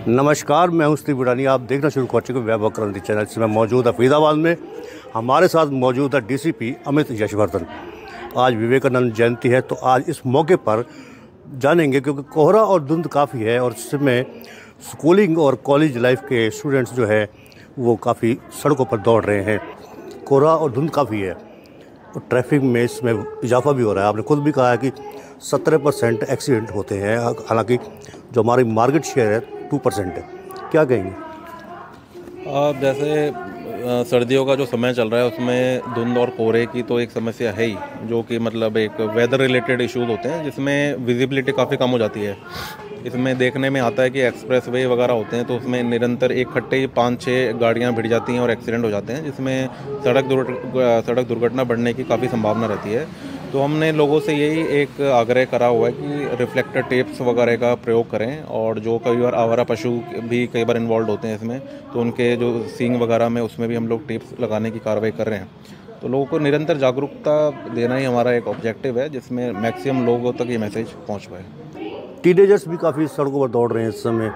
नमस्कार, मैं हूं स्टीव बुरानी। आप देखना शुरू कर चुके वैभव क्रांति चैनल। इसमें मौजूद है फरीदाबाद में। हमारे साथ मौजूद है डीसीपी अमित यशवर्धन। आज विवेकानंद जयंती है, तो आज इस मौके पर जानेंगे, क्योंकि कोहरा और धुंध काफ़ी है और इसमें स्कूलिंग और कॉलेज लाइफ के स्टूडेंट्स जो है वो काफ़ी सड़कों पर दौड़ रहे हैं। कोहरा और धुंध काफ़ी है और ट्रैफिक में इसमें इजाफा भी हो रहा है। आपने खुद भी कहा है कि 17% एक्सीडेंट होते हैं, हालांकि जो हमारी मार्केट शेयर है 2% है। क्या कहेंगे? जैसे सर्दियों का जो समय चल रहा है उसमें धुंध और कोहरे की तो एक समस्या है ही, जो कि मतलब एक वेदर रिलेटेड इश्यूज होते हैं जिसमें विजिबिलिटी काफ़ी कम हो जाती है। इसमें देखने में आता है कि एक्सप्रेस वे वगैरह होते हैं तो उसमें निरंतर एक खट्टे ही 5-6 गाड़ियाँ भिड़ जाती हैं और एक्सीडेंट हो जाते हैं, जिसमें सड़क दुर्घटना बढ़ने की काफ़ी संभावना रहती है। तो हमने लोगों से यही एक आग्रह करा हुआ है कि रिफ्लेक्टर टेप्स वगैरह का प्रयोग करें, और जो कई बार आवारा पशु भी कई बार इन्वॉल्व होते हैं इसमें, तो उनके जो सींग वगैरह में उसमें भी हम लोग टेप्स लगाने की कार्रवाई कर रहे हैं। तो लोगों को निरंतर जागरूकता देना ही हमारा एक ऑब्जेक्टिव है, जिसमें मैक्सिमम लोगों तक ये मैसेज पहुँच पाए। टीनेजर्स भी काफ़ी सड़कों पर दौड़ रहे हैं इस समय,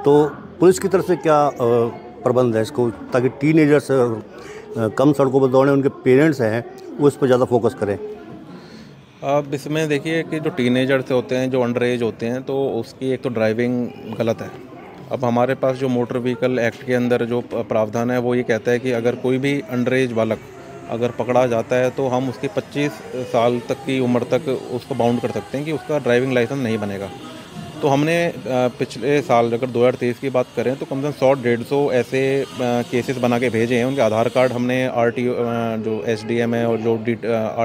तो पुलिस की तरफ से क्या प्रबंध है इसको, ताकि टीनेजर्स कम सड़कों पर दौड़ें, उनके पेरेंट्स हैं वो इस पर ज़्यादा फोकस करें? अब इसमें देखिए कि जो टीनेजर्स होते हैं, जो अंडर एज होते हैं, तो उसकी एक तो ड्राइविंग गलत है। अब हमारे पास जो मोटर व्हीकल एक्ट के अंदर जो प्रावधान है वो ये कहता है कि अगर कोई भी अंडर एज बालक अगर पकड़ा जाता है तो हम उसकी 25 साल तक की उम्र तक उसको बाउंड कर सकते हैं कि उसका ड्राइविंग लाइसेंस नहीं बनेगा। तो हमने पिछले साल अगर 2023 की बात करें तो कम से कम 100-150 ऐसे केसेस बना के भेजे हैं। उनके आधार कार्ड हमने RTO जो SDM है और जो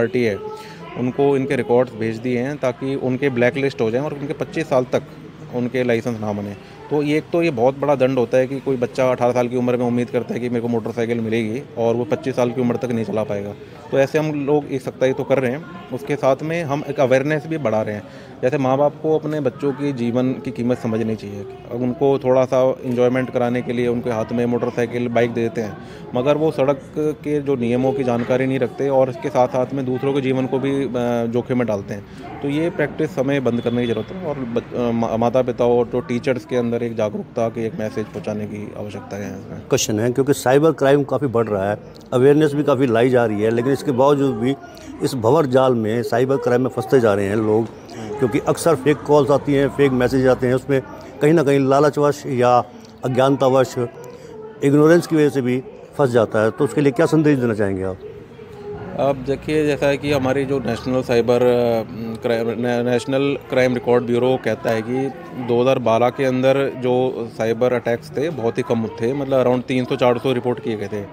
RT है उनको इनके रिकॉर्ड्स भेज दिए हैं, ताकि उनके ब्लैक लिस्ट हो जाएं और उनके 25 साल तक उनके लाइसेंस ना बने। तो ये एक तो ये बहुत बड़ा दंड होता है कि कोई बच्चा 18 साल की उम्र में उम्मीद करता है कि मेरे को मोटरसाइकिल मिलेगी और वो 25 साल की उम्र तक नहीं चला पाएगा। तो ऐसे हम लोग एक सख्ताई तो कर रहे हैं, उसके साथ में हम एक अवेयरनेस भी बढ़ा रहे हैं। जैसे माँ बाप को अपने बच्चों की जीवन की कीमत समझनी चाहिए। अब उनको थोड़ा सा इंजॉयमेंट कराने के लिए उनके हाथ में मोटरसाइकिल बाइक दे देते हैं, मगर वो सड़क के जो नियमों की जानकारी नहीं रखते और इसके साथ साथ में दूसरों के जीवन को भी जोखिम में डालते हैं। तो ये प्रैक्टिस हमें बंद करने की ज़रूरत है और माता पिता और जो टीचर्स के अंदर एक जागरूकता की एक मैसेज पहुंचाने की आवश्यकता है। इसमें क्वेश्चन है, क्योंकि साइबर क्राइम काफ़ी बढ़ रहा है, अवेयरनेस भी काफ़ी लाई जा रही है, लेकिन इसके बावजूद भी इस भंवर जाल में साइबर क्राइम में फंसते जा रहे हैं लोग, क्योंकि अक्सर फेक कॉल्स आती हैं, फेक मैसेज आते हैं, उसमें कहीं ना कहीं लालचवश या अज्ञानतावश, इग्नोरेंस की वजह से भी फंस जाता है। तो उसके लिए क्या संदेश देना चाहेंगे आप? अब देखिए, जैसा है कि हमारी जो नेशनल क्राइम रिकॉर्ड ब्यूरो कहता है कि 2012 के अंदर जो साइबर अटैक्स थे बहुत ही कम थे, मतलब अराउंड 300-400 रिपोर्ट किए गए थे।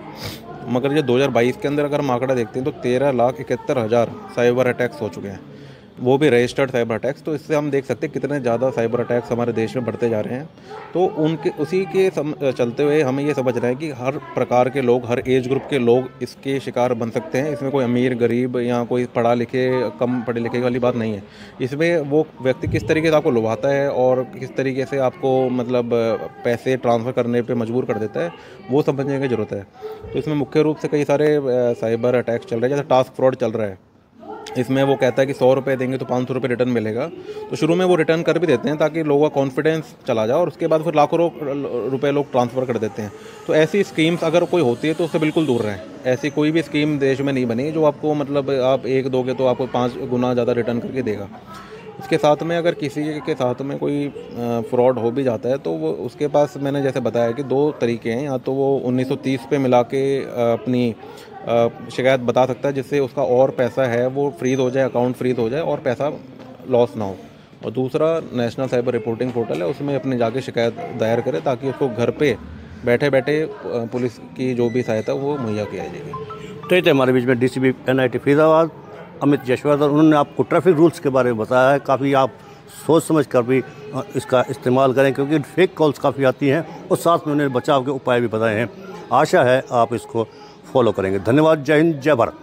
मगर ये 2022 के अंदर अगर हम आंकड़ा देखते हैं तो 13,71,000 साइबर अटैक्स हो चुके हैं, वो भी रजिस्टर्ड साइबर अटैक्स। तो इससे हम देख सकते हैं कितने ज़्यादा साइबर अटैक्स हमारे देश में बढ़ते जा रहे हैं। तो उसी के चलते हुए हमें ये समझना है कि हर प्रकार के लोग, हर एज ग्रुप के लोग इसके शिकार बन सकते हैं। इसमें कोई अमीर गरीब या कोई पढ़ा लिखे कम पढ़े लिखे वाली बात नहीं है। इसमें वो व्यक्ति किस तरीके से आपको लुभाता है और किस तरीके से आपको मतलब पैसे ट्रांसफ़र करने पर मजबूर कर देता है, वो समझने की ज़रूरत है। तो इसमें मुख्य रूप से कई सारे साइबर अटैक्स चल रहे हैं। जैसे टास्क फ्रॉड चल रहा है, इसमें वो कहता है कि 100 रुपये देंगे तो 500 रुपये रिटर्न मिलेगा। तो शुरू में वो रिटर्न कर भी देते हैं ताकि लोगों का कॉन्फिडेंस चला जाए, और उसके बाद फिर लाखों रुपए लोग ट्रांसफ़र कर देते हैं। तो ऐसी स्कीम्स अगर कोई होती है तो उससे बिल्कुल दूर रहें। ऐसी कोई भी स्कीम देश में नहीं बनी जो आपको मतलब आप एक दोगे तो आपको 5 गुना ज़्यादा रिटर्न करके देगा। इसके साथ में अगर किसी के साथ में कोई फ्रॉड हो भी जाता है तो वो उसके पास, मैंने जैसे बताया कि 2 तरीके हैं, या तो वो 1930 पे मिला के अपनी शिकायत बता सकता है, जिससे उसका और पैसा है वो फ्रीज हो जाए, अकाउंट फ्रीज हो जाए और पैसा लॉस ना हो। और दूसरा नेशनल साइबर रिपोर्टिंग पोर्टल है, उसमें अपने जाके शिकायत दायर करे ताकि उसको घर पे बैठे बैठे पुलिस की जो भी सहायता वो मुहैया की जाएगी। तो ये हमारे बीच में DCP NIT फरीदाबाद अमित यशवर्धन, उन्होंने आपको ट्रैफिक रूल्स के बारे में बताया है। काफ़ी आप सोच समझ कर भी इसका इस्तेमाल करें, क्योंकि फेक कॉल्स काफ़ी आती हैं, और साथ में उन्होंने बचाव के उपाय भी बताए हैं। आशा है आप इसको फॉलो करेंगे। धन्यवाद। जय हिंद, जय भारत।